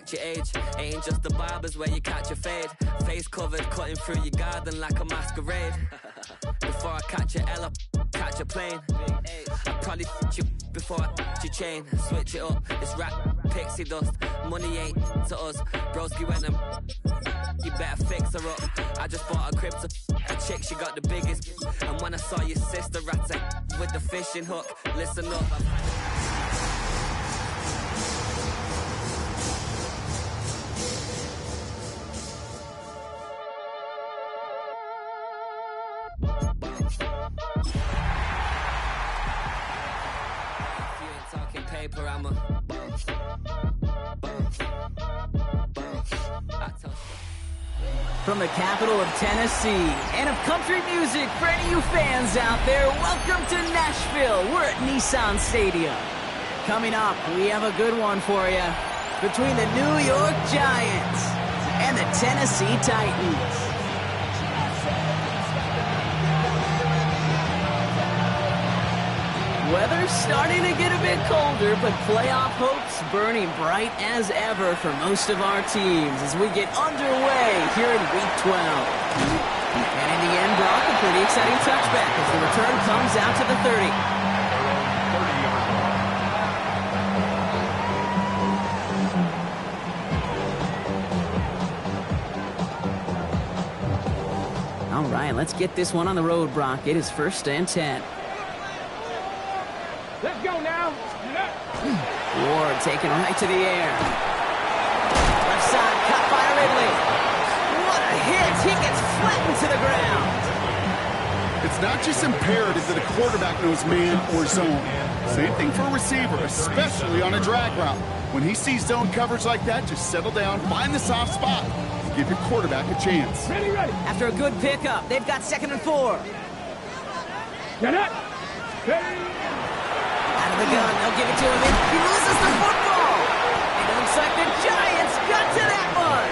match your age. Ain't just the barbers where you catch a fade. Face covered, cutting through your garden like a masquerade. Before I catch a L up, catch a plane. I'd probably f*** you before I f*** your chain. Switch it up, it's rap, pixie dust. Money ain't to us, broski went and you better fix her up. I just bought a crib to a chick, she got the biggest. And when I saw your sister rat with the fishing hook, listen up. If you ain't talking paper, I'm a bounce. From the capital of Tennessee and of country music, for any of you fans out there, welcome to Nashville. We're at Nissan Stadium. Coming up, we have a good one for you between the New York Giants and the Tennessee Titans. Weather's starting to get a bit colder, but playoff hopes burning bright as ever for most of our teams as we get underway here in Week 12. And in the end, Brock, a pretty exciting touchback as the return comes out to the 30. All right, let's get this one on the road, Brock. It is 1st and 10. Let's go now. Ward taken right to the air. Left side, cut by Ridley. What a hit. He gets flattened to the ground. It's not just imperative that a quarterback knows man or zone. Same thing for a receiver, especially on a drag route. When he sees zone coverage like that, just settle down, find the soft spot, and give your quarterback a chance. Ready. After a good pickup, they've got 2nd and 4. Get it. Ready. Out of the gun, they'll give it to him. He loses the football. And it looks like the Giants got to that one.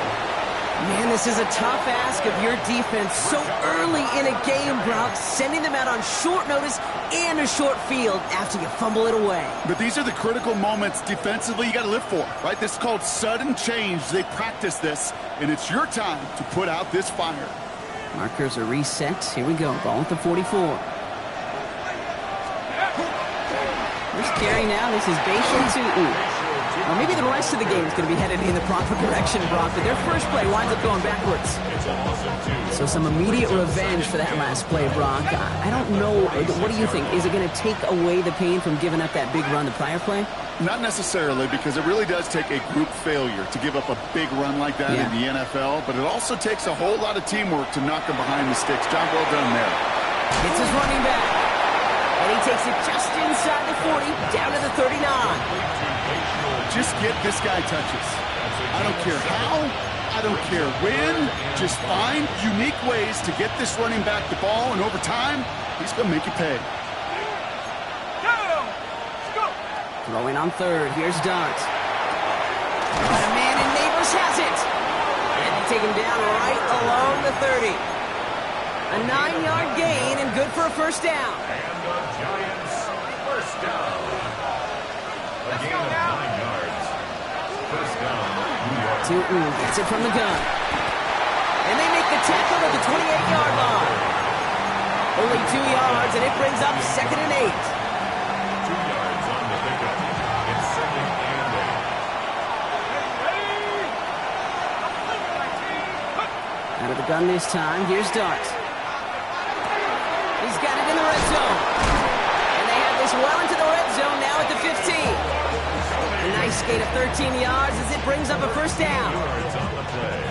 Man, this is a tough ask of your defense so early in a game, Brock, sending them out on short notice and a short field after you fumble it away. But these are the critical moments defensively you got to live for, right? This is called sudden change. They practice this, and it's your time to put out this fire. Markers are reset. Here we go. Ball at the 44. First carry now, this is Bayshore 2. Well, maybe the rest of the game is going to be headed in the proper direction, Brock, but their first play winds up going backwards. So some immediate revenge for that last play, Brock. I don't know. What do you think? Is it going to take away the pain from giving up that big run the prior play? Not necessarily, because it really does take a group failure to give up a big run like that in the NFL, but it also takes a whole lot of teamwork to knock them behind the sticks. Job well done there. It's his running back. And he takes it just inside the 40, down to the 39. Just get this guy touches. I don't care how, I don't care when. Just find unique ways to get this running back the ball, and over time, he's going to make you pay. Throwing on 3rd. Here's Dart. Got a man, and Neighbors has it. And they take him down right along the 30. A 9-yard gain and good for a 1st down. And the Giants, 1st down. A gain of 9 yards. 1st down, New York. Tootin gets it from the gun. And they make the tackle at the 28-yard line. Only 2 yards, and it brings up 2nd and 8. 2 yards on the pickup. It's 2nd and 8. Out of the gun this time. Here's Dart. He's got it in the red zone. And they have this well into the red zone now at the 15. A nice gain of 13 yards as it brings up a 1st down. Yards on the play.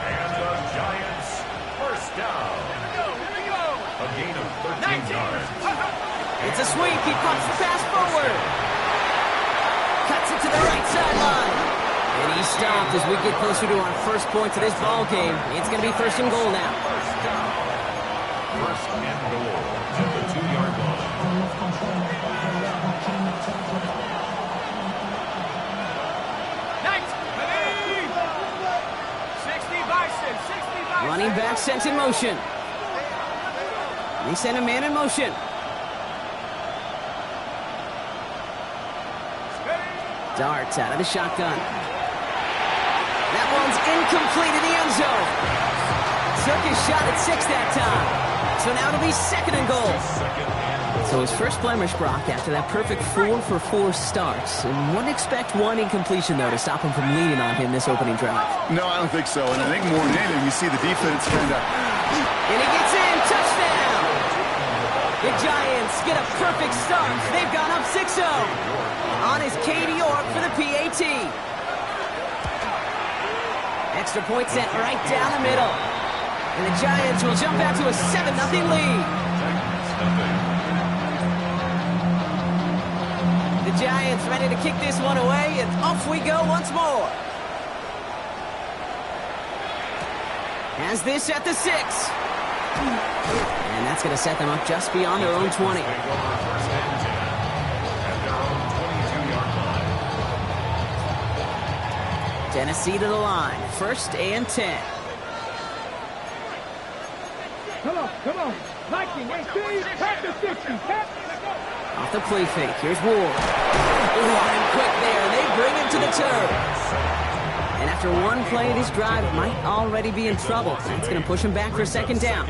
And the Giants, 1st down. A gain of 13 yards. It's a sweep. He pops the pass forward. Cuts it to the right sideline. And he stopped as we get closer to our first point to this ball game. It's going to be 1st and goal now. 1st down. 1st and goal at the 2-yard line. Running back sent in motion. They send a man in motion. Darts out of the shotgun. That one's incomplete in the end zone. Took his shot at 6 that time. So now it'll be 2nd and goal. So his first blemish, Brock, after that perfect 4 for 4 starts. And wouldn't expect one incompletion, though, to stop him from leaning on him this opening drive. No, I don't think so. And I think more than anything, you see the defense kind of... And he gets in. Touchdown! The Giants get a perfect start. They've gone up 6-0. On is Katie York for the PAT. Extra point set right down the middle. And the Giants will jump out to a 7-0 lead. The Giants ready to kick this one away, and off we go once more. Has this at the 6. And that's going to set them up just beyond their own 20. Tennessee to the line. 1st and 10. Come on. Lightning, tap the 60. Off the play fake. Here's Ward. And quick there. They bring him to the turf. And after one play, this drive might already be in trouble. It's going to push him back for 2nd down.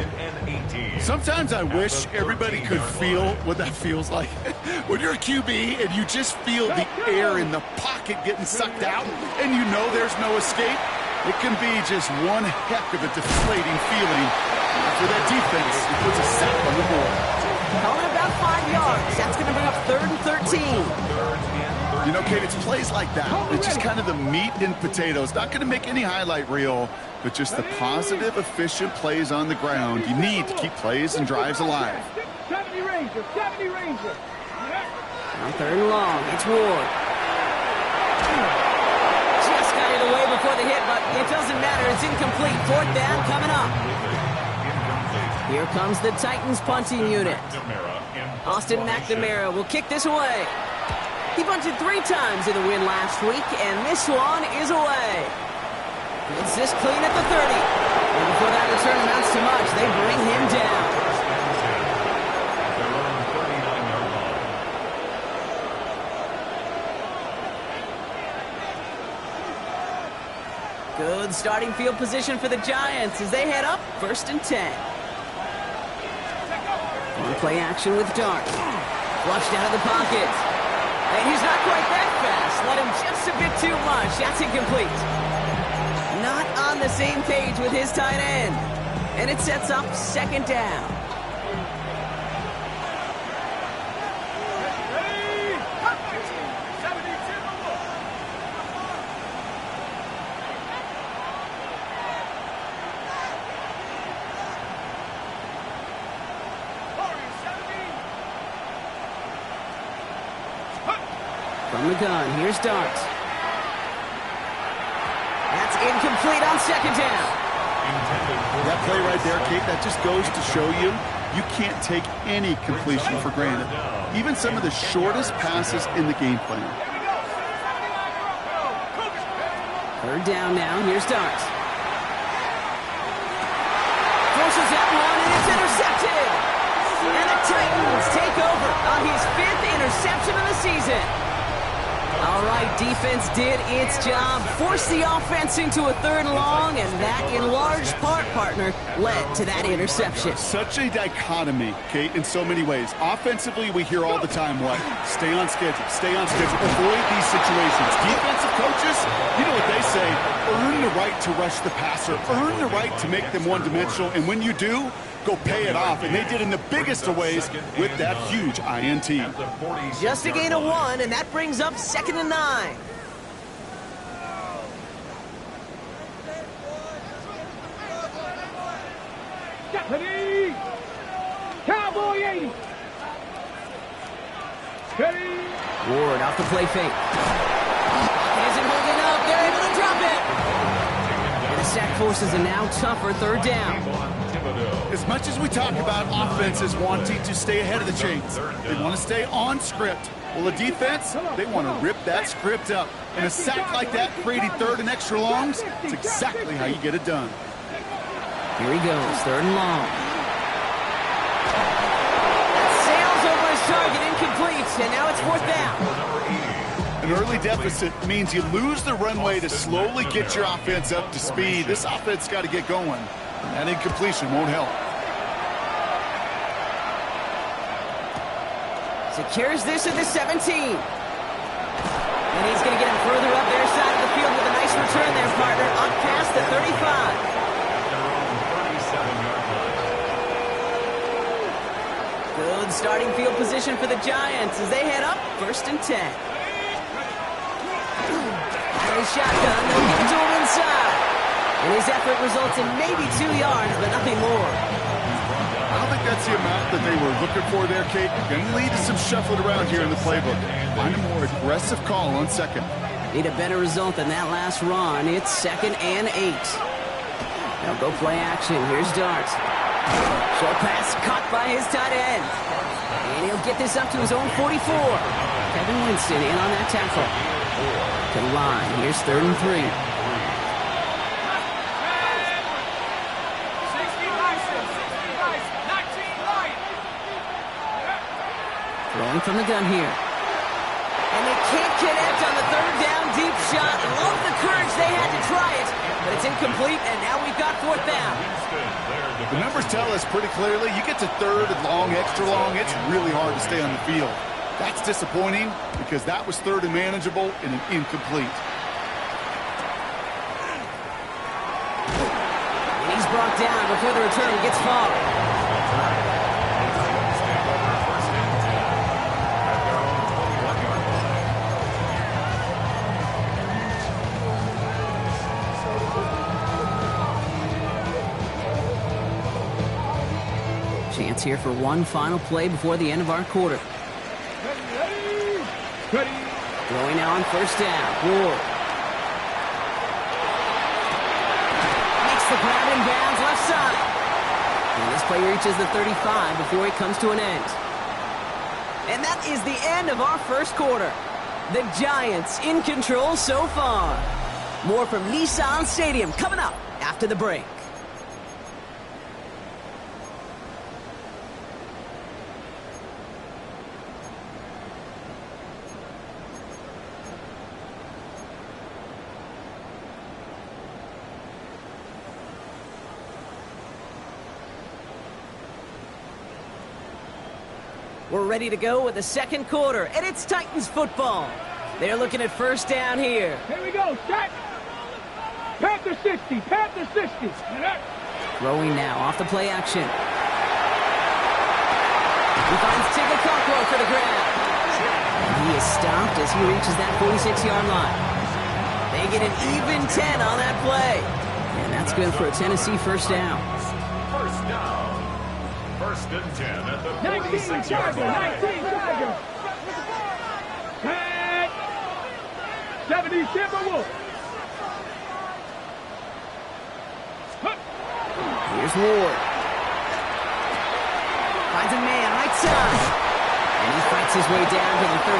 Sometimes I wish everybody could feel what that feels like. When you're a QB and you just feel the air in the pocket getting sucked out and you know there's no escape, it can be just one heck of a deflating feeling. After that defense, it puts a sack on the board. Calling about 5 yards. That's going to bring up 3rd and 13. You know, Kate, it's plays like that. It's just kind of the meat and potatoes. Not going to make any highlight reel, but just the positive, efficient plays on the ground. You need to keep plays and drives alive. 70 Ranger. On 3rd and long, it's Ward. Just got it away before the hit, but it doesn't matter. It's incomplete. 4th down coming up. Here comes the Titans punting unit. Austin McNamara will kick this away. He punted 3 times in the win last week, and this one is away. It's this clean at the 30. And before that return amounts to much, they bring him down. Good starting field position for the Giants as they head up 1st and 10. On play action with Dart. Flushed out of the pocket. And he's not quite that fast. Let him just a bit too much. That's incomplete. Not on the same page with his tight end. And it sets up 2nd down. From the gun, here's Dart. That's incomplete on 2nd down. That play right there, Kate, that just goes to show you can't take any completion for granted. Even some of the shortest passes in the game plan. 3rd down now, here's Dart. Forces that one, and it's intercepted. And the Titans take over on his 5th interception of the season. All right, defense did its job, forced the offense into a 3rd and long, and that, in large part, partner, led to that interception. Such a dichotomy, Kate, in so many ways. Offensively, we hear all the time, what? Stay on schedule, avoid these situations. Defensive coaches, you know what they say, earn the right to rush the passer, earn the right to make them one-dimensional, and when you do, go pay it off. And they did in the biggest of ways with that huge INT. Just a gain of 1, and that brings up 2nd and 9. Stephanie! Cowboy 80! Steady! Ward off the play fake. Isn't holding up. They're able to drop it. And the sack forces a now tougher 3rd down. As much as we talk about offenses wanting to stay ahead of the chains, they want to stay on script. Well, the defense, they want to rip that script up. And a sack like that, creating 3rd and extra longs, it's exactly how you get it done. Here he goes, 3rd and long. That sails over his target, incomplete, and now it's 4th down. An early deficit means you lose the runway to slowly get your offense up to speed. This offense got to get going. That incompletion won't help. Secures this at the 17. And he's going to get him further up their side of the field with a nice return there, partner. Up past the 35. Good starting field position for the Giants as they head up 1st and 10. Nice shotgun. They'll give it to him inside. And his effort results in maybe 2 yards, but nothing more. I don't think that's the amount that they were looking for there, Kate. Going to lead to some shuffling around here in the playbook. Find a more aggressive call on second. Need a better result than that last run. It's 2nd and 8. Now go play action. Here's Dart. Short pass caught by his tight end. And he'll get this up to his own 44. Kevin Winston in on that tackle. To the line. Here's 3rd and 3. Throwing from the gun here. And they can't connect on the 3rd down deep shot. Love the courage they had to try it, but it's incomplete, and now we've got 4th down. The numbers tell us pretty clearly, you get to 3rd and long, extra long, it's really hard to stay on the field. That's disappointing because that was 3rd and manageable and an incomplete. And he's brought down before the return gets far. Chance here for one final play before the end of our quarter. Ready. Throwing now on 1st down. Ward. Makes the grab in bounds left side. And this play reaches the 35 before it comes to an end. And that is the end of our 1st quarter. The Giants in control so far. More from Nissan Stadium coming up after the break. We're ready to go with the 2nd quarter, and it's Titans football. They're looking at 1st down here. Here we go, set. Panther 60, Panther 60. Throwing now off the play action. He finds Tigger Cockrell for the grab. And he is stopped as he reaches that 46-yard line. They get an even 10 on that play. And that's good for a Tennessee 1st down. 1st down. 1st and 10 at the 19 46-yard line. Tiger. 70 Timberwolves. Here's Ward. Finds a man right side. And he fights his way down to the 35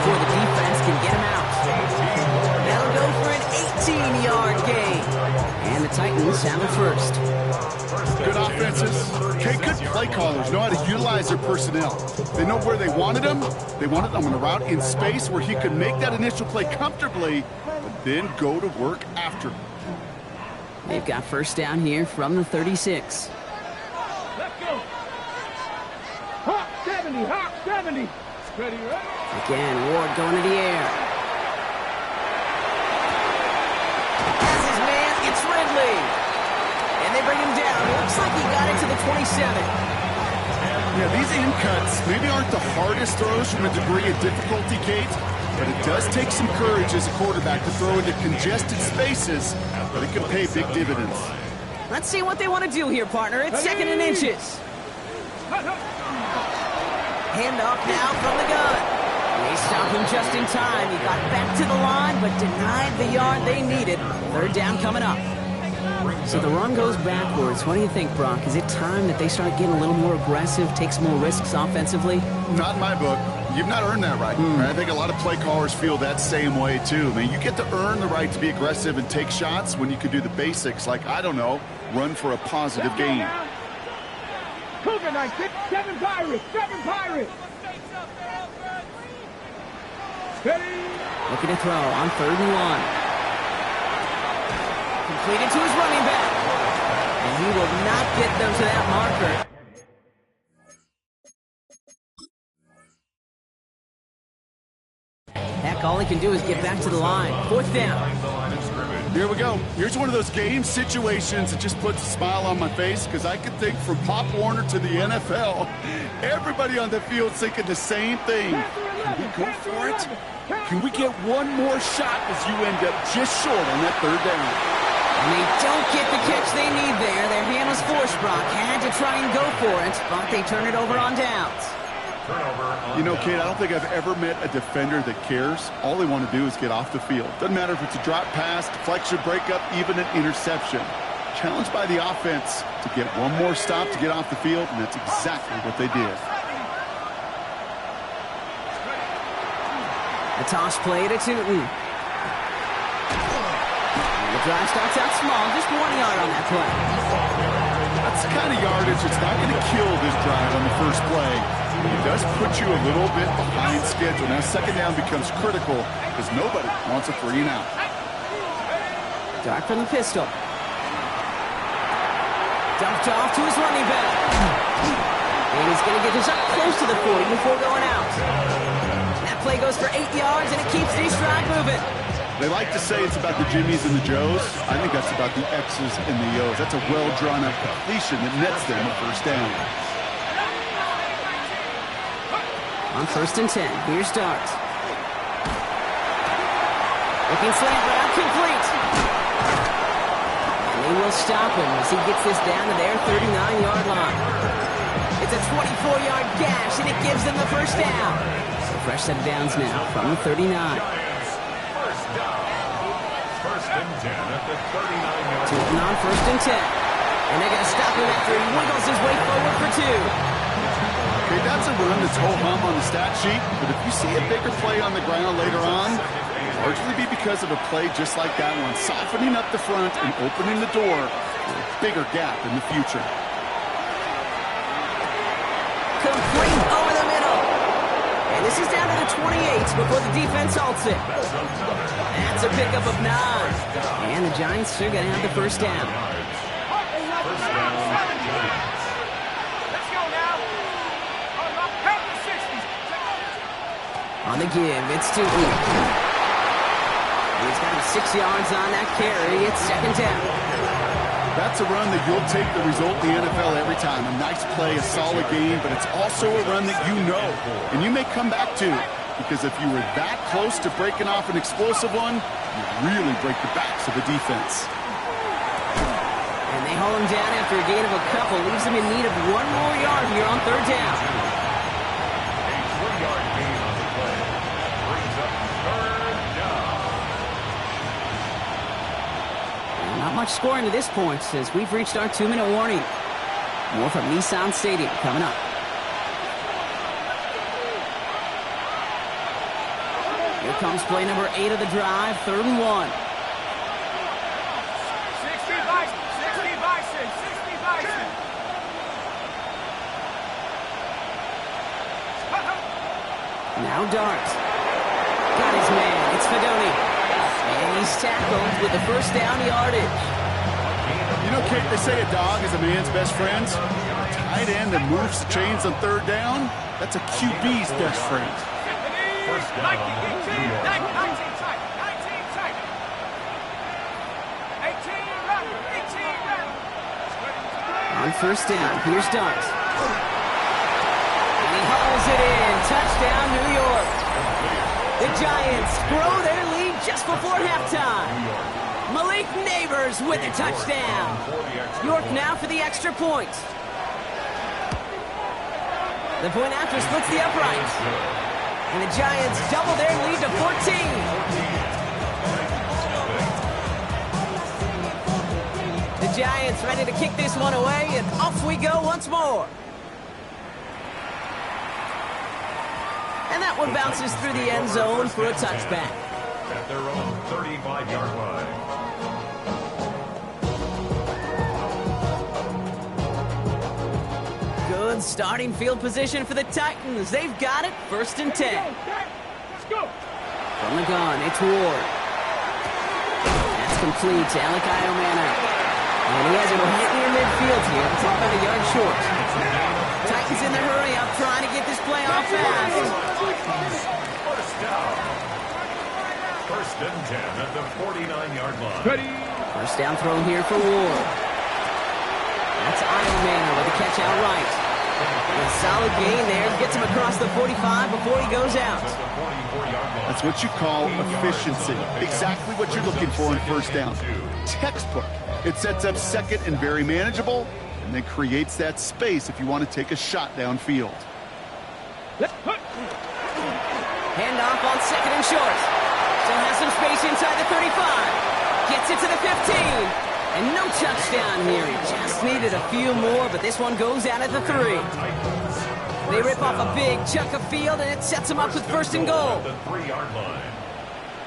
before the defense can get him out. That'll go for an 18-yard gain. And the Titans have it 1st. Good offenses. Okay, good play callers know how to utilize their personnel. They know where they wanted them. They wanted them on a route in space where he could make that initial play comfortably, but then go to work after. They've got 1st down here from the 36. Let's go. Hawk 70, Hawk 70. Ready, ready. Again, Ward going to the air. Has his man, it's Ridley. And they bring him down. Looks like he got it to the 27. Yeah, these in cuts maybe aren't the hardest throws from a degree of difficulty, Kate, but it does take some courage as a quarterback to throw into congested spaces, but it can pay big dividends. Let's see what they want to do here, partner. It's 2nd and inches. Hand off now from the gun. They stop him just in time. He got back to the line, but denied the yard they needed. 3rd down coming up. So the run goes backwards. What do you think, Brock? Is it time that they start getting a little more aggressive, take some more risks offensively? Not in my book. You've not earned that right. I think a lot of play callers feel that same way, too. I mean, you get to earn the right to be aggressive and take shots when you can do the basics, like, I don't know, run for a positive gain. Cougar Knights, 7 Pirates, 7 Pirates. Looking to throw on 3rd and 1. Completed to his running back. And he will not get them to that marker. Heck, all he can do is get back to the line. 4th down. Here we go. Here's one of those game situations that just puts a smile on my face because I can think from Pop Warner to the NFL, everybody on the field's thinking the same thing. Can we go for it? Can we get one more shot as you end up just short on that 3rd down? And they don't get the catch they need there. Their hand was forced, Brock. Had to try and go for it, but they turn it over on downs. You know, Kate, I don't think I've ever met a defender that cares. All they want to do is get off the field. Doesn't matter if it's a drop pass, deflection, breakup, even an interception. Challenged by the offense to get one more stop to get off the field, and that's exactly what they did. A toss play to Tootin. The drive starts out small, just 1 yard on that play. That's the kind of yardage that's not going to kill this drive on the first play. It does put you a little bit behind schedule. Now 2nd down becomes critical because nobody wants a 3 and out. Dart from the pistol. Dumped off to his running back. And he's going to get this up close to the 40 before going out. That play goes for 8 yards, and it keeps these drive moving. They like to say it's about the Jimmies and the Joes. I think that's about the X's and the O's. That's a well-drawn-up completion that nets them a 1st down. On 1st and 10, here's Dart. Looking slant route, complete. And they will stop him as he gets this down to their 39-yard line. It's a 24-yard gash, and it gives them the 1st down. So fresh set of downs now from the 39. 1st down. 1st and 10 at the 39-yard line. Tootin on 1st and 10. And they're going to stop him after he wiggles his way forward for 2. Okay, that's a run that's ho-hum on the stat sheet, but if you see a bigger play on the ground later on, it'll largely be because of a play just like that one, softening up the front and opening the door for a bigger gap in the future. Complete over the middle. And this is down to the 28 before the defense halts it. That's a pickup of 9. And the Giants are going to have the 1st down. On the give, it's Tootin. He's got 6 yards on that carry. It's 2nd down. That's a run that you'll take the result in the NFL every time. A nice play, a solid game, but it's also a run that you know, and you may come back to, because if you were that close to breaking off an explosive one, you really break the backs of the defense. And they hold him down after a gain of a couple. Leaves him in need of 1 more yard here on 3rd down. A 3-yard gain on the play. Brings up 3rd down. Not much scoring to this point as we've reached our 2-minute warning. More from Nissan Stadium coming up. Here comes play number 8 of the drive, 3rd and 1. 60 Bison, 60 Bison, 60 Bison. Now Dart. Got his man. It's Fedoni. And he's tackled with the 1st down yardage. You know, Kate, they say a dog is a man's best friend. A tight end that moves the chains on 3rd down, that's a QB's best friend. 1st down, New York. 19 tight, 19 tight. 18 run, 18 run. On 1st down, here's Dart. And he hauls it in. Touchdown, New York. The Giants grow their lead just before halftime. Malik Neighbors with a touchdown. York now for the extra point. The point after splits the uprights. And the Giants double their lead to 14. The Giants ready to kick this one away, and off we go once more. And that one bounces through the end zone for a touchback. At their own 35-yard line. Good starting field position for the Titans. They've got it, 1st and 10. Let's go. From the gun, it's Ward. That's complete to Alec Iomana. And he has it right near midfield here. It's off at a yard short. Titans in the hurry up, trying to get this play off fast. First down. First and 10 at the 49-yard line. Ready. First down throw here for Ward. That's Iomana with the catch outright. A solid gain there. Gets him across the 45 before he goes out. That's what you call efficiency. Exactly what you're looking for in first down. Textbook. It sets up second and very manageable, and then creates that space if you want to take a shot downfield. Handoff on second and short. Still has some space inside the 35. Gets it to the 15. And no touchdown here. He just needed a few more, but this one goes out at the 3. They rip off a big chunk of field, and it sets them up with first and goal. The 3-yard line.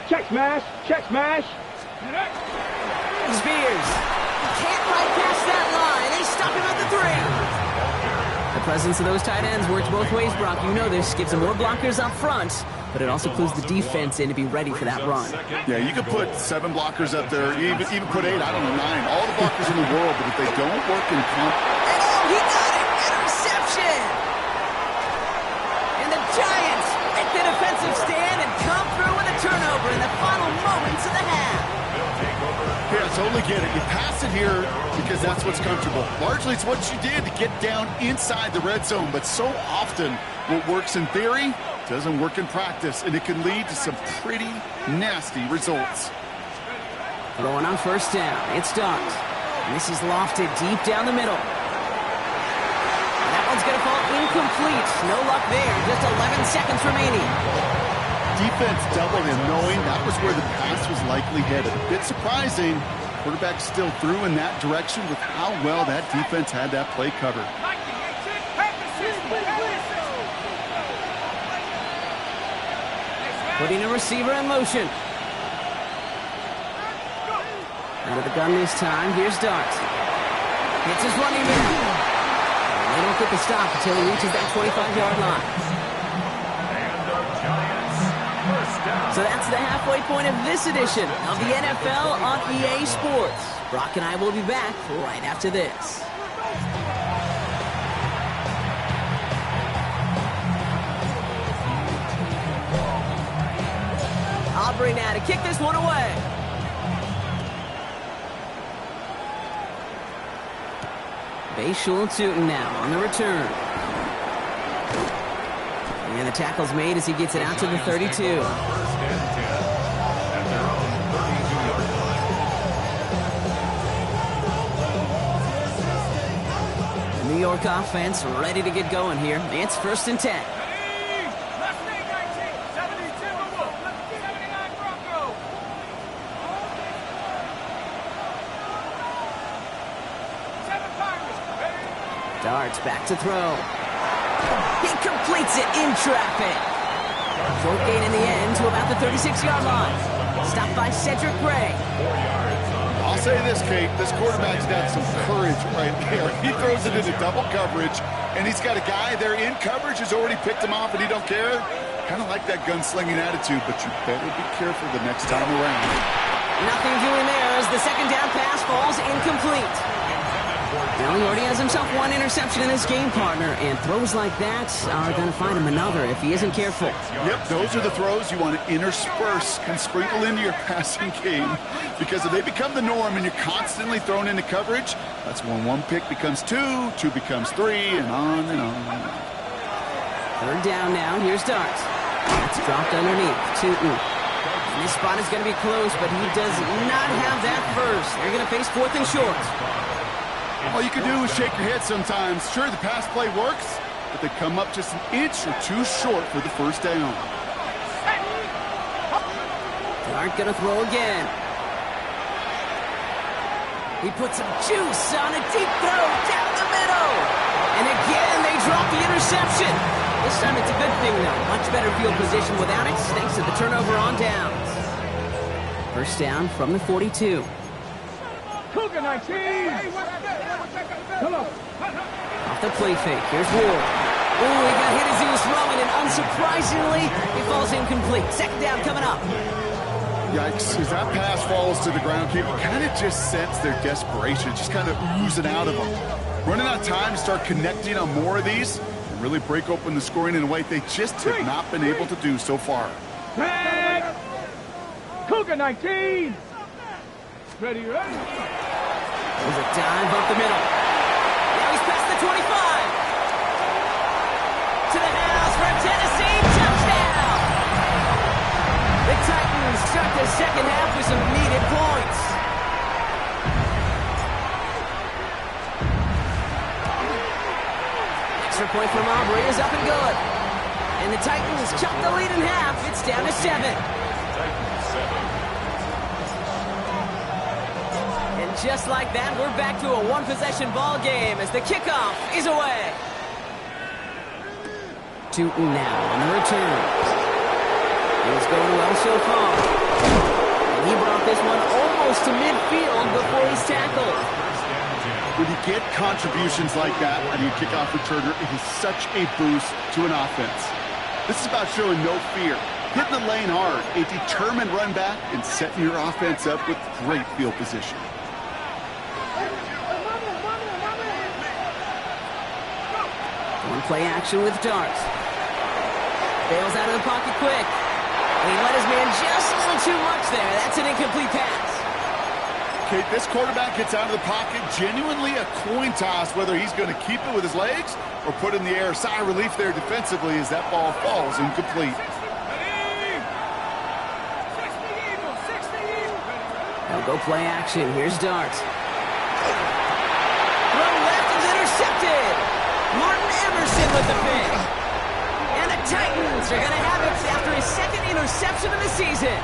Check smash. Check smash. Spears can't right past that line. They stop him at the 3. The presence of those tight ends works both ways, Brock. You know this. Gives them more blockers up front, but it also clues the defense in to be ready for that run. Yeah, you could put 7 blockers up there, even put 8, I don't know, 9. All the blockers in the world, but if they don't work in comp... And oh, he got it! Interception! And the Giants make the defensive stand and come through with a turnover in the final moments of the half. Yeah, totally get it. You pass it here because that's what's comfortable. Largely, it's what you did to get down inside the red zone, but so often what works in theory doesn't work in practice, and it can lead to some pretty nasty results. Throwing on first down, it's Dart. And this is lofted deep down the middle. And that one's going to fall incomplete. No luck there, just 11 seconds remaining. Defense doubled him, knowing that was where the pass was likely headed. A bit surprising. Quarterback still threw in that direction with how well that defense had that play covered. Putting a receiver in motion. Out of the gun this time, here's Dart. Hits his running back. They don't get the stop until he reaches that 25-yard line. So that's the halfway point of this edition of the NFL on EA Sports. Brock and I will be back right after this. Aubrey now to kick this one away. Bayshul Tootin now on the return. And the tackle's made as he gets it out to the 32. First and 10 at their own 32-yard line. The New York offense ready to get going here. It's first and 10. Darts back to throw. He completes it in traffic. Short gain in the end to about the 36-yard line. Stopped by Cedric Gray. I'll say this, Kate. This quarterback's got some courage right there. He throws it into double coverage, and he's got a guy there in coverage who's already picked him off, and he don't care. Kind of like that gunslinging attitude, but you better be careful the next time around. Nothing doing there as the second down pass falls incomplete. Now he already has himself one interception in this game, partner, and throws like that are going to find him another if he isn't careful. Yep, those are the throws you want to intersperse and sprinkle into your passing game, because if they become the norm and you're constantly thrown into coverage, that's when one pick becomes 2, 2 becomes 3, and on and on and on. Third down now, here's Dart. That's dropped underneath, Tootin. And this spot is going to be close, but he does not have that first. They're going to face fourth and short. All you can do is shake your head sometimes. Sure, the pass play works, but they come up just an inch or 2 short for the first down. Dart going to throw again. He puts some juice on a deep throw down the middle. And again, they drop the interception. This time it's a good thing, though. Much better field position without it, thanks to the turnover on downs. First down from the 42. Cougar 19. Come on. Off the play fake. Here's Ward. Ooh, he got hit as he was throwing, and unsurprisingly, he falls incomplete. Second down coming up. Yikes, as that pass falls to the ground, Kate, you kind of just sense their desperation, just kind of oozing out of them. Running out of time to start connecting on more of these and really break open the scoring in a way they just have not been able to do so far. Cougar 19. Ready, ready. There's a dive up the middle. Now he's past the 25. To the house for a Tennessee touchdown. The Titans start the second half with some needed points. Extra point from Aubrey is up and good. And the Titans chop the lead in half. It's down to 7. And just like that, we're back to a one-possession ball game as the kickoff is away. Tootin now on the return. Let's go to El Shofar. And he brought this one almost to midfield before he's tackled. When you get contributions like that on your kickoff returner, it is such a boost to an offense. This is about showing no fear, hitting the lane hard, a determined run back, and setting your offense up with great field position. One play action with Darts. Bails out of the pocket quick. And he let his man just a little too much there. That's an incomplete pass. Okay, this quarterback gets out of the pocket, genuinely a coin toss whether he's going to keep it with his legs or put it in the air. Sigh of relief there defensively as that ball falls incomplete. Now go play action. Here's Darts. Throw left is intercepted. Martin Emerson with the pick. And the Titans are going to have it after his second interception of the season.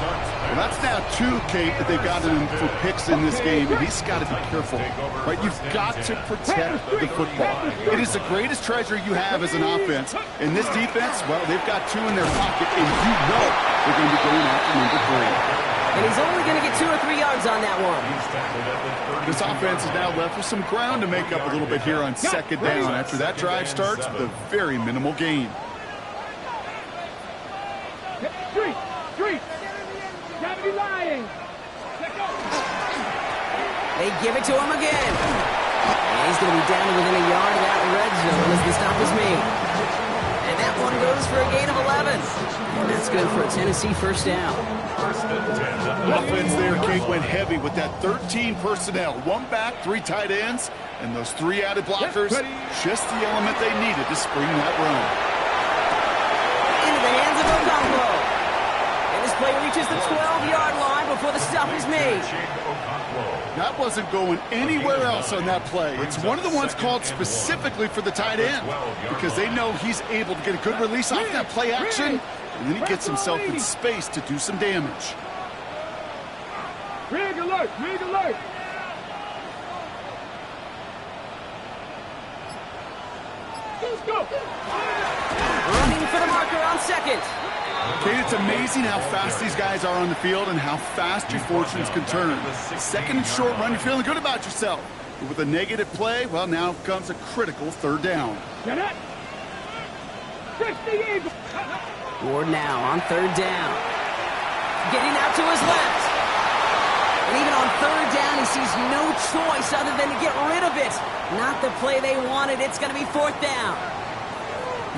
Well, that's now 2, Kate, that they've gotten him for picks in this game, and he's got to be careful. Right? You've got to protect the football. It is the greatest treasure you have as an offense. And this defense, well, they've got 2 in their pocket, and you know they're going to be going after number 3. And he's only going to get 2 or 3 yards on that one. This offense is now left with some ground to make up a little bit here on second down after that drive starts with a very minimal gain. Street. Gravity lying. They give it to him again. And he's going to be down to within a yard of that red zone as the stop is made. And that one goes for a gain of 11. And that's good for a Tennessee first down. Offense there, Kate, went heavy with that 13 personnel. 1 back, 3 tight ends, and those 3 added blockers. Just the element they needed to spring that run. Into the hands of Ocampo. And this play reaches the 12-yard line before the stop is made. That wasn't going anywhere else on that play. It's one of the ones called specifically for the tight end because they know he's able to get a good release off that play action, and then he gets himself in space to do some damage. Rig alert! Rig alert! Let's go! Running for the marker on second. Kate, it's amazing how fast these guys are on the field and how fast your fortunes can turn. Second and short run, you're feeling good about yourself. But with a negative play, well, now comes a critical third down. Get it! 60 Eagles! Ward now on third down. Getting out to his left. And even on third down, he sees no choice other than to get rid of it. Not the play they wanted. It's going to be fourth down.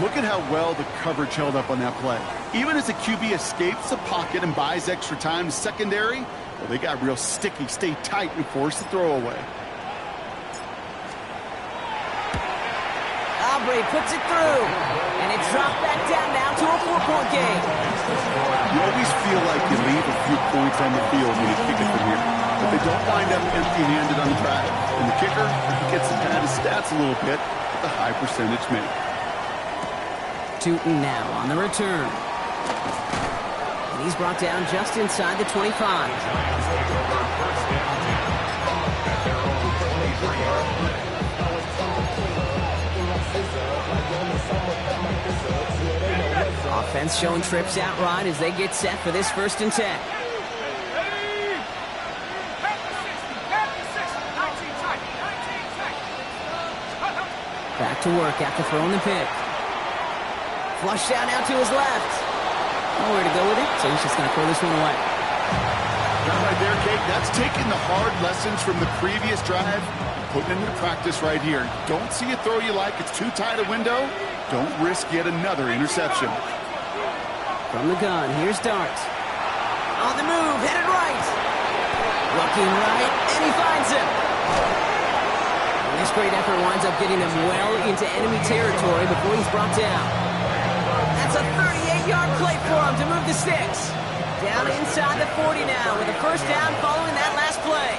Look at how well the coverage held up on that play. Even as the QB escapes the pocket and buys extra time to secondary, well, they got real sticky, stay tight, and force the throw away. Aubrey puts it through, and it's dropped back down now to a 4-point game. You always feel like you leave a few points on the field when you kick it from here, but they don't wind up empty-handed on the drive. And the kicker, he gets to pad his stats a little bit with a high percentage make. Tootin now on the return. And he's brought down just inside the 25. Offense showing trips out right as they get set for this 1st and 10. Back to work after throwing the pick. Flush down now to his left. Nowhere to go with it, so he's just going to throw this one away. That right there, Kate, that's taking the hard lessons from the previous drive and putting it into practice right here. Don't see a throw you like. It's too tight a window. Don't risk yet another interception. From the gun, here's Dart. On the move, headed right. Looking right, and he finds him. And this great effort winds up getting him well into enemy territory before he's brought down. That's a 38-yard play for him to move the sticks. Down inside the 40 now with a first down following that last play.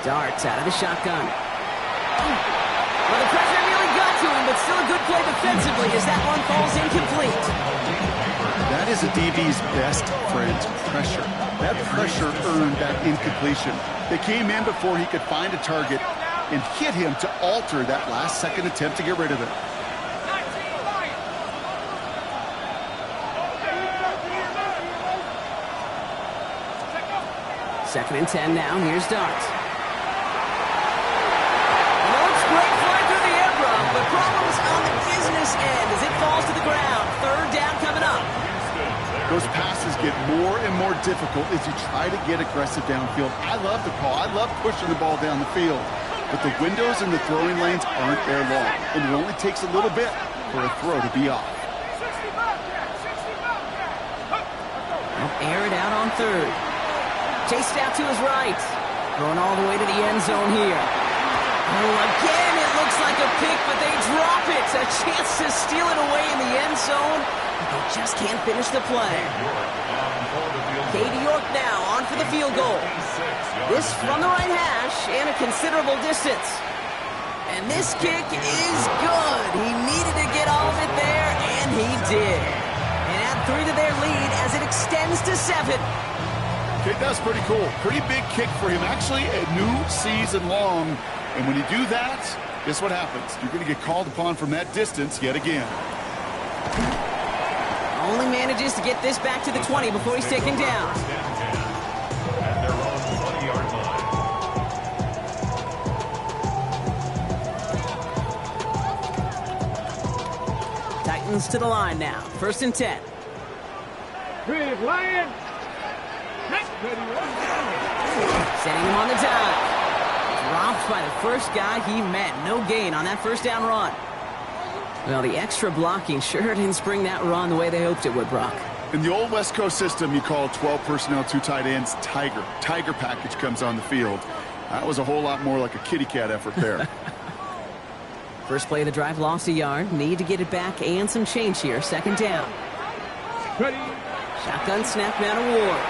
Darts out of the shotgun. Well, the pressure nearly got to him, but still a good play defensively as that one falls incomplete. That is a DB's best friend, pressure. That pressure earned that incompletion. They came in before he could find a target and hit him to alter that last-second attempt to get rid of it. Second and 10 now. Here's Dart. It's great fly through the air, Brock, but problems on the business end as it falls to the ground. Third down coming up. Those passes get more and more difficult as you try to get aggressive downfield. I love the call. I love pushing the ball down the field. But the windows in the throwing lanes aren't there long, and it only takes a little bit for a throw to be off. Air it out on third. Chased out to his right. Going all the way to the end zone here. Oh, again, it looks like a pick, but they drop it. A chance to steal it away in the end zone. They just can't finish the play. Katie York now on for the field goal. This from the right hash and a considerable distance. And this kick is good. He needed to get all of it there, and he did. And add 3 to their lead as it extends to 7. Okay, that's pretty cool. Pretty big kick for him. Actually, a new season long. And when you do that, guess what happens? You're going to get called upon from that distance yet again. Only manages to get this back to the 20 before he's taken down. At their own 20-yard line. Titans to the line now. First and 10. Big Lion. Setting him on the dive. Dropped by the first guy he met. No gain on that first down run. Well, the extra blocking sure didn't spring that run the way they hoped it would, Brock. In the old West Coast system, you call 12 personnel, 2 tight ends, Tiger. Tiger package comes on the field. That was a whole lot more like a kitty cat effort there. First play of the drive lost a yard. Need to get it back and some change here. Second down. Ready. Shotgun snap now to Ward.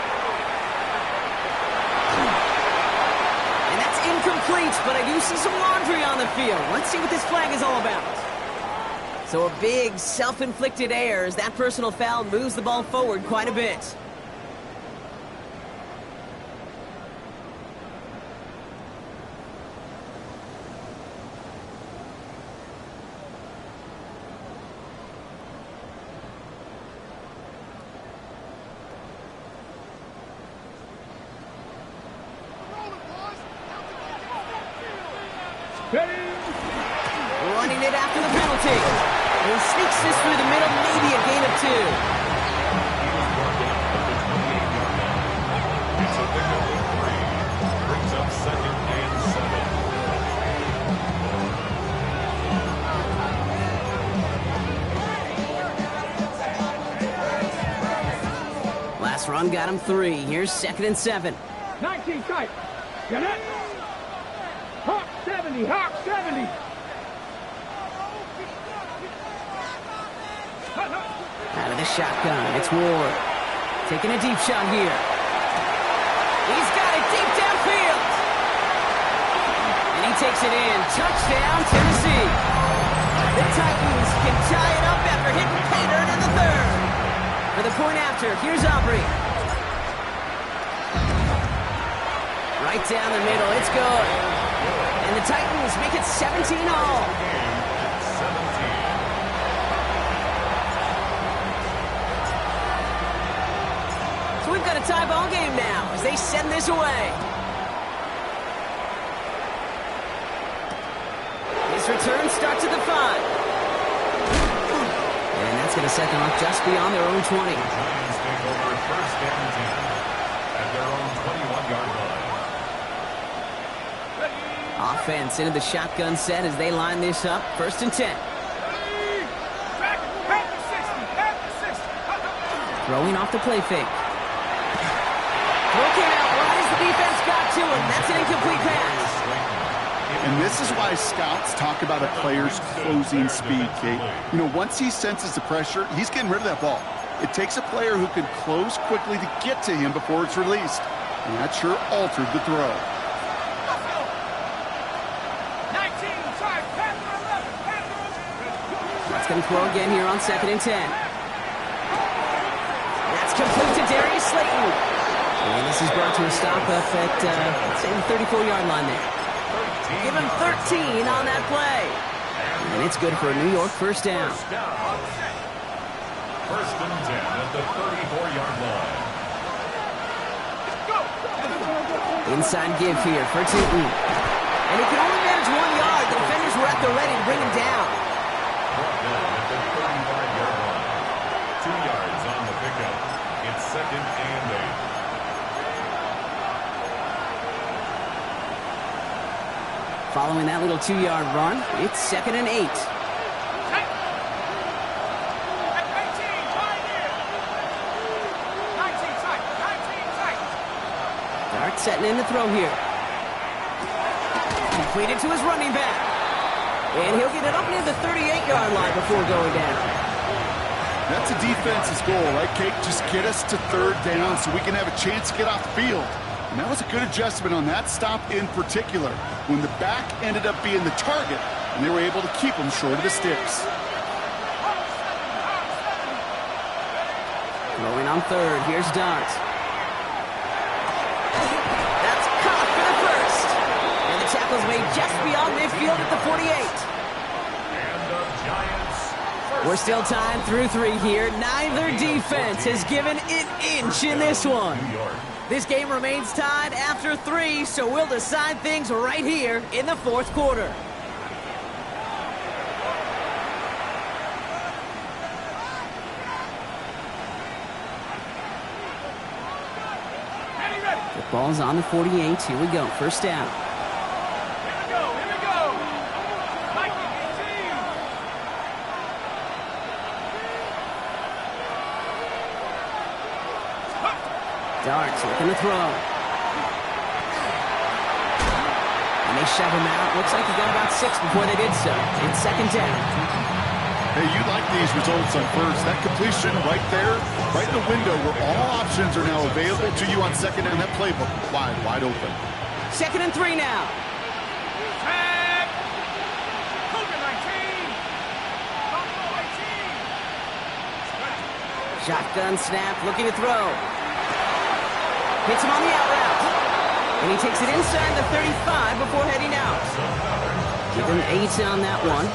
And that's incomplete, but I do see some laundry on the field. Let's see what this flag is all about. So a big self-inflicted error as that personal foul moves the ball forward quite a bit. Running it after the penalty. He sneaks this through the middle, maybe a gain of 2. It's a pickup of 3. Brings up second and 7. Last run got him 3. Here's second and 7. 19 tight. Get it? Hawk 70. Hawk 70. Out of the shotgun, it's Ward. Taking a deep shot here. He's got it deep downfield. And he takes it in. Touchdown, Tennessee. The Titans can tie it up after hitting pay dirt in the third. For the point after, here's Aubrey. Right down the middle, it's good. And the Titans make it 17 all. So we've got a tie ball game now as they send this away. return starts at the 5. And that's going to set them up just beyond their own 20. Giants take over first down and 10 at their own 21-yard line. Offense into the shotgun set as they line this up. First and 10. Throwing off the play fake. Throw came out right as the defense got to him. That's an incomplete pass. And this is why scouts talk about a player's closing speed, Kate. You know, once he senses the pressure, he's getting rid of that ball. It takes a player who can close quickly to get to him before it's released. And that sure altered the throw. That's going to throw again here on 2nd and 10. That's complete to Darius Slayton. And this is brought to a stop up at, let's say, the 34-yard line there. Give him 13 on that play. And it's good for a New York first down. First and 10 at the 34-yard line. Inside give here for Tootin. And he can only manage 1 yard. The defenders were at the ready to bring him down. Brought down at the 35-yard line. 2 yards on the pickup. It's 2nd and 8. Following that little 2-yard run, it's 2nd and 8. Dart setting in to throw here. Completed to his running back. And he'll get it up near the 38-yard line before going down. That's a defense's goal, right, Kate? Just get us to 3rd down so we can have a chance to get off the field. And that was a good adjustment on that stop in particular, when the back ended up being the target, and they were able to keep him short of the sticks. Throwing on 3rd, here's Dart. That's caught for the first. And the tackle's made just beyond midfield at the 48. And the Giants. We're still tied through 3 here. Neither defense has given an inch in this one. New York. This game remains tied after 3, so we'll decide things right here in the 4th quarter. The ball's on the 48. Here we go. First down. Darts looking to throw. And they shove him out. Looks like he got about 6 before they did so. It's 2nd down. Hey, you like these results on first. That completion right there, right in the window where all options are now available to you on 2nd down. That playbook wide open. 2nd and 3 now. Shotgun snap, looking to throw. Hits him on the out route. And he takes it inside the 35 before heading out. Give him 8 on that one.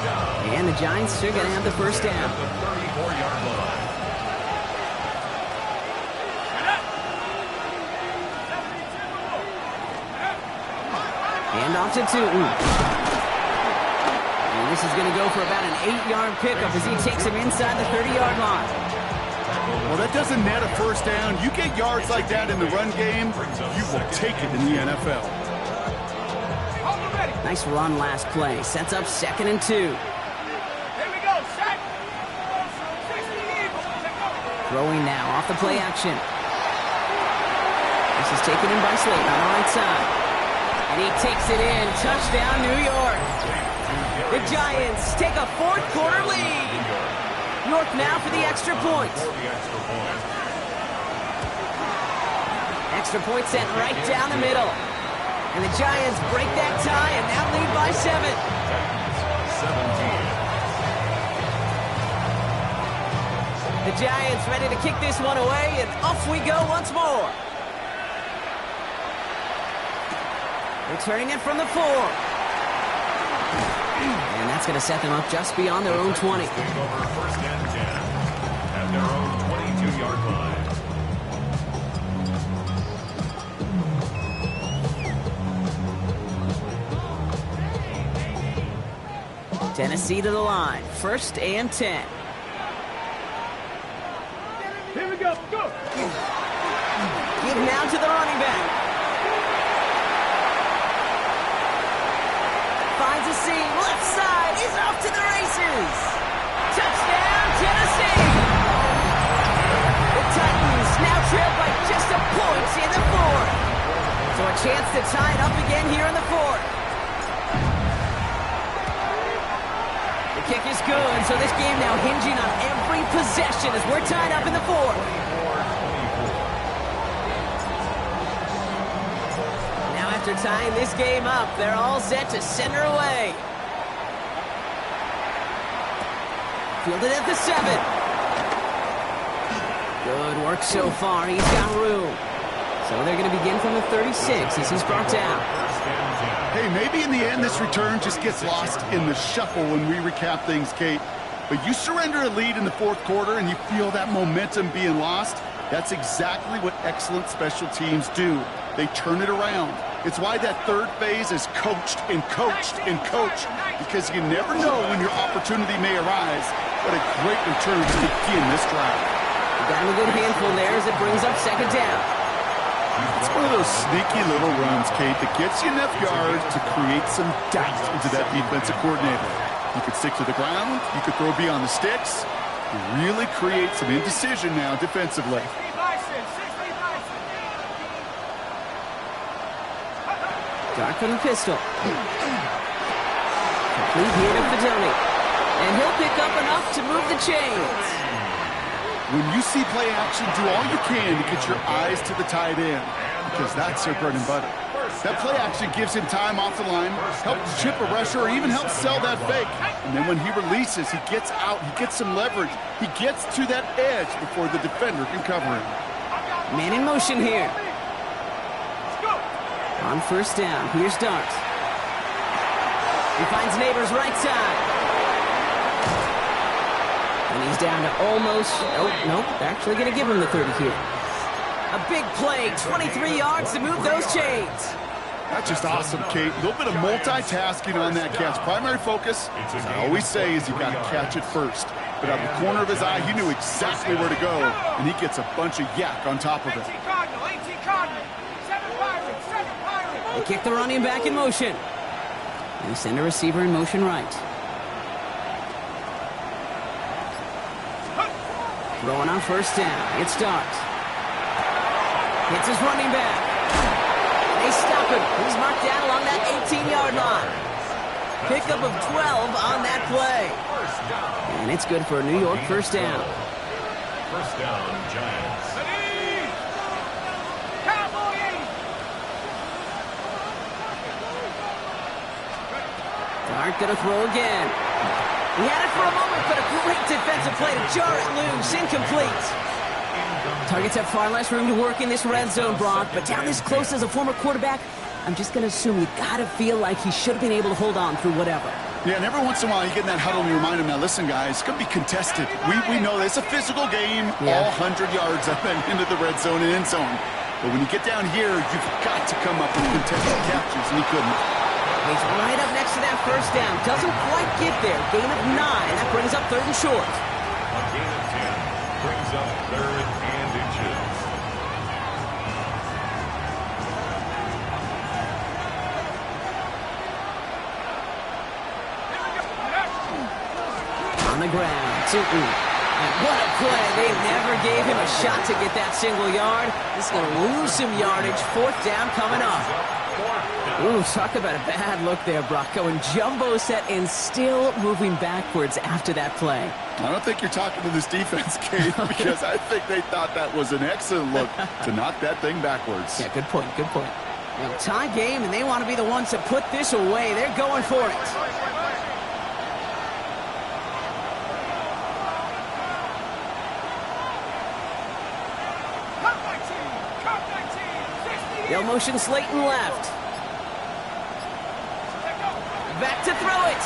And the Giants are going to have the first down. The 34-yard line. Hand off to Tootin. And this is going to go for about an 8-yard pickup as he takes him inside the 30-yard line. Well, that doesn't net a first down. You get yards like that in the run game, you will take it in the NFL. Nice run last play. Sets up 2nd and 2. Throwing now off the play action. This is taken in by Slayton on the right side. And he takes it in. Touchdown, New York. The Giants take a 4th quarter lead. York now for the extra point. Extra point sent right down the middle. And the Giants break that tie and now lead by 7. 17. The Giants ready to kick this one away, and off we go once more. Returning it from the 4. And that's going to set them up just beyond their own 20. Take over first and 10 at their own 22-yard line. Tennessee to the line. 1st and 10. Here we go. Go. Give now to the running back. Finds a seam. Left side is off to the races. Touchdown, Tennessee. The Titans now trail by just a point in the 4th. So a chance to tie it up again here in the 4th. The kick is good, so this game now hinging on every possession as we're tied up in the 4th. Now after tying this game up, they're all set to center away. Fielded at the 7. Good work so far. He's got room. So they're going to begin from the 36 as he's brought down. Hey, maybe in the end this return just gets lost in the shuffle when we recap things, Kate. But you surrender a lead in the 4th quarter and you feel that momentum being lost. That's exactly what excellent special teams do. They turn it around. It's why that 3rd phase is coached and coached and coached, because you never know when your opportunity may arise. What a great return to begin this drive. Got him a good handful there as it brings up 2nd down. It's one of those sneaky little runs, Kate, that gets you enough yards to create some doubt into that defensive coordinator. You could stick to the ground. You could throw beyond the sticks. You really create some indecision now defensively. Dark from the pistol. Complete here to Fidoni. And he'll pick up enough to move the chains. When you see play action, do all you can to get your eyes to the tight end, because that's their bread and butter. That play action gives him time off the line, helps chip a rusher, or even helps sell that fake. And then when he releases, he gets out, he gets some leverage. He gets to that edge before the defender can cover him. Man in motion here. On 1st down, here's Dart. He finds Neighbors right side. And he's down to almost, nope, they're actually going to give him the 30 here. A big play, 23 yards to move those chains. That's just awesome, Kate. A little bit of multitasking on that catch. Primary focus, as I always say, is you've got to catch it first. But out of the corner of his eye, he knew exactly where to go, and he gets a bunch of yak on top of it. They kick the running back in motion. They send a receiver in motion right. Throwing on 1st down. It starts. Hits his running back. They stop him. He's marked down along that 18-yard line. Pickup of 12 on that play. And it's good for a New York 1st down. 1st down, Giants. Dart gonna throw again. He had it for a moment, but a great defensive play to jar it loose. Incomplete. Targets have far less room to work in this red zone, Brock, but down this close as a former quarterback, I'm just gonna assume you gotta feel like he should have been able to hold on through whatever. Yeah, and every once in a while you get in that huddle and you remind him, now listen guys, it's going to be contested. We know this. It's a physical game, all 100 yards up and into the red zone and end zone. But when you get down here, you've got to come up with contested captures, and he couldn't. He's right up next to that 1st down. Doesn't quite get there. Gain of 9. That brings up 3rd and short. A gain of 10 brings up 3rd and inches. On the ground. And what a play. They never gave him a shot to get that single yard. This is going to lose some yardage. 4th down coming up. Ooh, talk about a bad look there, Brock. Going jumbo set and still moving backwards after that play. I don't think you're talking to this defense, Kate, because I think they thought that was an excellent look to knock that thing backwards. Yeah, good point, good point. Now, tie game, and they want to be the ones to put this away. They're going for it. They'll motion Slayton left. Back to throw it.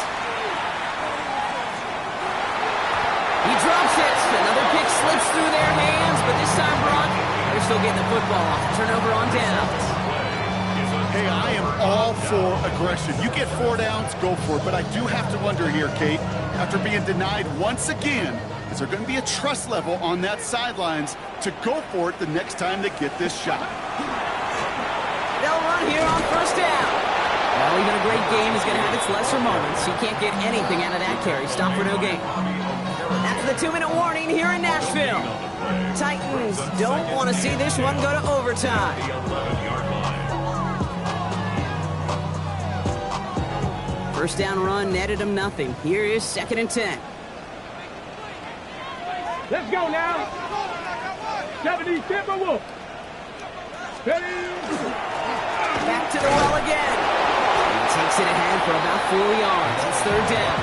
He drops it. Another pick slips through their hands, but this time, Brock, they're still getting the football off. Turnover on downs. Hey, I am all for aggression. You get 4 downs, go for it. But I do have to wonder here, Kate, after being denied once again, is there going to be a trust level on that sidelines to go for it the next time they get this shot? They'll run here on first down. Well, even a great game is going to have its lesser moments. You can't get anything out of that carry. Stop for no gain. After the 2-minute warning here in Nashville, Titans don't want to see this one go to overtime. First down run netted him nothing. Here is 2nd and 10. Let's go now. 70 Timberwolf. Back to the well again. He takes it ahead for about 4 yards. It's 3rd down.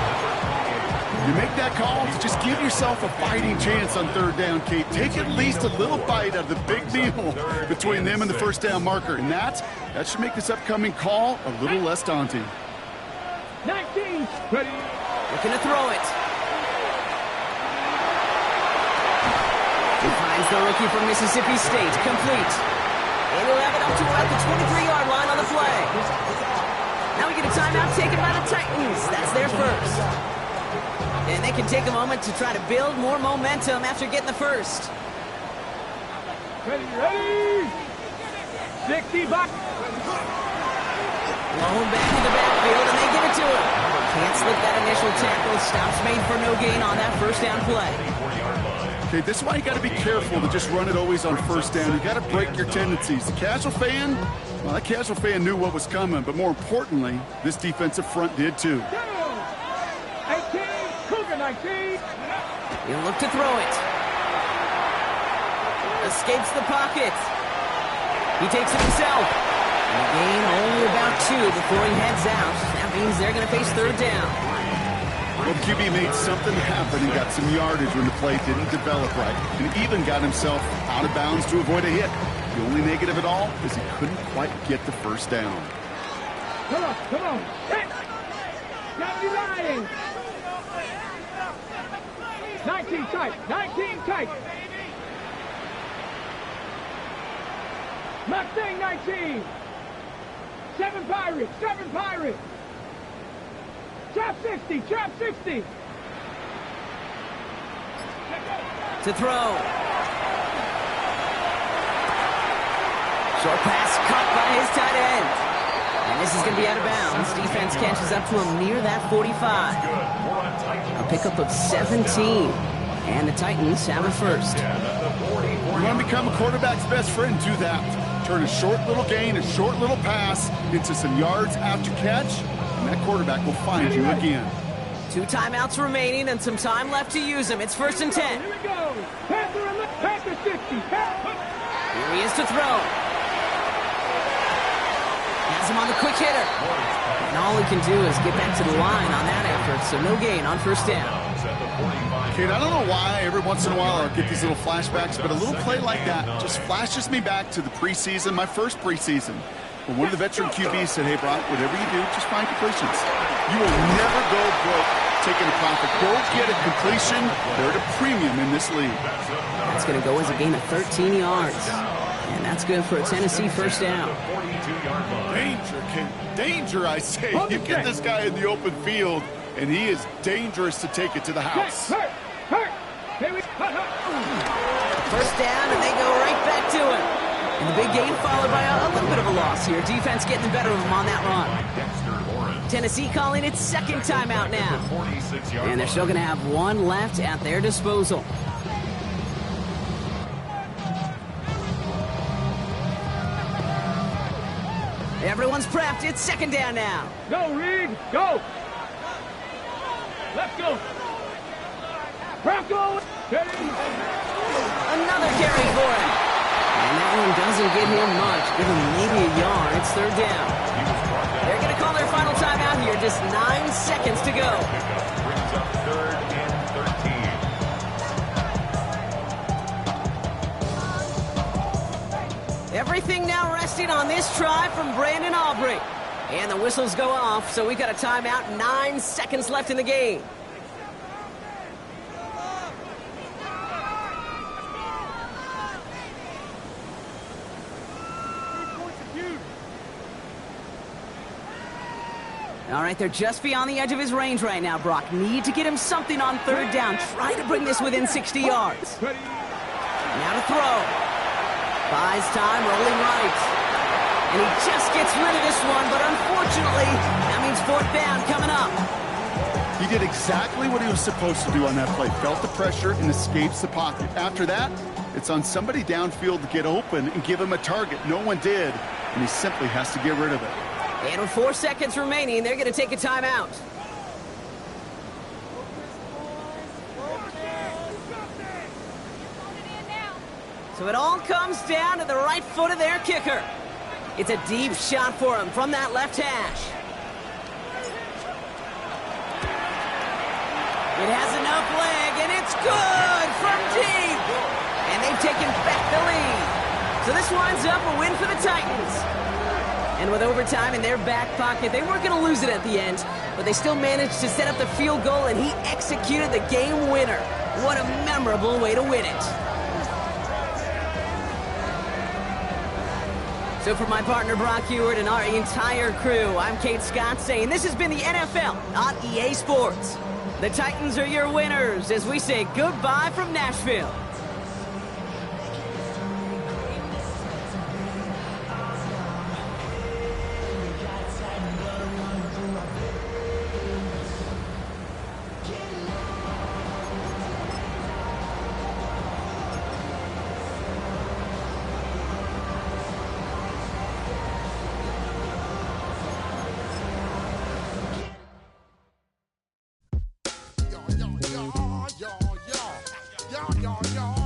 You make that call to just give yourself a fighting chance on 3rd down, Kate. Take at least a little bite out of the big meal between them and the first down marker. And that should make this upcoming call a little less daunting. 19. Ready. Looking to throw it. He finds the rookie from Mississippi State. Complete. And he'll have it up to about the 23-yard line on the play. Now we get a timeout taken by the Titans. That's their first. And they can take a moment to try to build more momentum after getting the first. Ready. 60 back. Blown back to the backfield, and they give it to him. Can't slip that initial tackle. Stops made for no gain on that first down play. Okay, this is why you got to be careful to just run it always on first down. You got to break your tendencies. The casual fan, well, that casual fan knew what was coming, but more importantly, this defensive front did too. 18. Cougar 19. He'll look to throw it. Escapes the pocket. He takes it himself. And a gain only about 2 before he heads out. That means they're going to face 3rd down. Well, the QB made something happen and got some yardage when the play didn't develop right. And even got himself out of bounds to avoid a hit. The only negative at all is he couldn't quite get the first down. Come on. Hit. 79. 19 tight. Mustang 19. 7 Pirates. Trap 60. To throw. Short pass caught by his tight end. And this is going to be out of bounds. Defense catches up to him near that 45. A pickup of 17. And the Titans have a first. You want to become a quarterback's best friend, do that. Turn a short little gain, a short little pass into some yards after catch, and that quarterback will find you again. 2 timeouts remaining and some time left to use them. It's 1st and 10. Here we go. Panther 60. Here he is to throw. Has him on the quick hitter. And all he can do is get back to the line on that effort, so no gain on first down. Kate, I don't know why every once in a while I'll get these little flashbacks, but a little play like that just flashes me back to the preseason, my first preseason. When one of the veteran QBs said, hey, Brock, whatever you do, just find completions. You will never go broke taking a profit. Go get a completion. They're at a premium in this league. That's going to go as a gain of 13 yards. And that's good for a Tennessee first down. Danger, Kate. Danger, I say. You get this guy in the open field, and he is dangerous to take it to the house. Hurt. First down, and they go right back to him. And the big gain followed by a little bit of a loss here. Defense getting the better of them on that run. Tennessee calling its 2nd timeout now. And they're still going to have 1 left at their disposal. Everyone's prepped. It's 2nd down now. Go, Reed. Go. Let's go. Bronco. Another carry for him. And that one doesn't get him much. Give him maybe a yard. It's 3rd down. They're going to call their final timeout here. Just 9 seconds to go. Brings up 3rd and 13. Everything now resting on this try from Brandon Aubrey. And the whistles go off, so we've got a timeout. 9 seconds left in the game. All right, they're just beyond the edge of his range right now, Brock. Need to get him something on third down. Try to bring this within 60 yards. Now to throw. Buys time, rolling right. And he just gets rid of this one, but unfortunately, that means fourth down coming up. He did exactly what he was supposed to do on that play. Felt the pressure and escapes the pocket. After that, it's on somebody downfield to get open and give him a target. No one did, and he simply has to get rid of it. And with 4 seconds remaining, they're going to take a timeout. So it all comes down to the right foot of their kicker. It's a deep shot for him from that left hash. It has enough leg, and it's good from deep. And they've taken back the lead. So this winds up a win for the Titans. And with overtime in their back pocket, they weren't going to lose it at the end, but they still managed to set up the field goal, and he executed the game winner. What a memorable way to win it. So for my partner Brock Ewart and our entire crew, I'm Kate Scott saying this has been the NFL on EA Sports. The Titans are your winners as we say goodbye from Nashville. Y'all.